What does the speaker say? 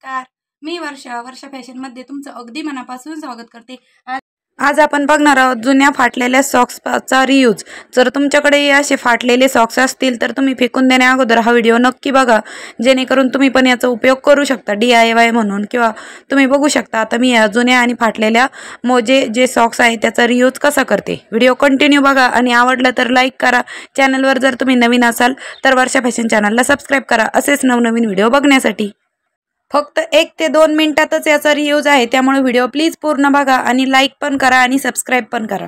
नमस्कार, मी वर्षा फॅशनमध्ये तुमचं अगदी मनापासून स्वागत करते। आज आपण बघणार आहोत जुन्या फाटलेल्या सॉक्सचा रियूज। जर तुमच्याकडे असे फाटलेले सॉक्स असतील तर तुम्ही फेकून देण्या अगोदर हा व्हिडिओ नक्की बघा, जेणेकरून तुम्ही पण याचा उपयोग करू शकता DIY म्हणून, किंवा तुम्ही बघू शकता आता मी या जुन्या आणि फाटलेल्या मोजे जे सॉक्स आहे त्याचा रियूज कसा करते। व्हिडिओ कंटिन्यू बघा आणि आवडलं तर लाईक करा। चॅनलवर जर तुम्ही नवीन असाल तर वर्षा फॅशन चॅनलला सबस्क्राईब करा असेच नवनवीन व्हिडिओ बघण्यासाठी। फक्त 1 ते 2 मिनिटातच याचा रियूज आहे, त्यामुळे व्हिडिओ प्लीज पूर्ण बघा आणि लाईक पण करा आणि सबस्क्राईब पण करा।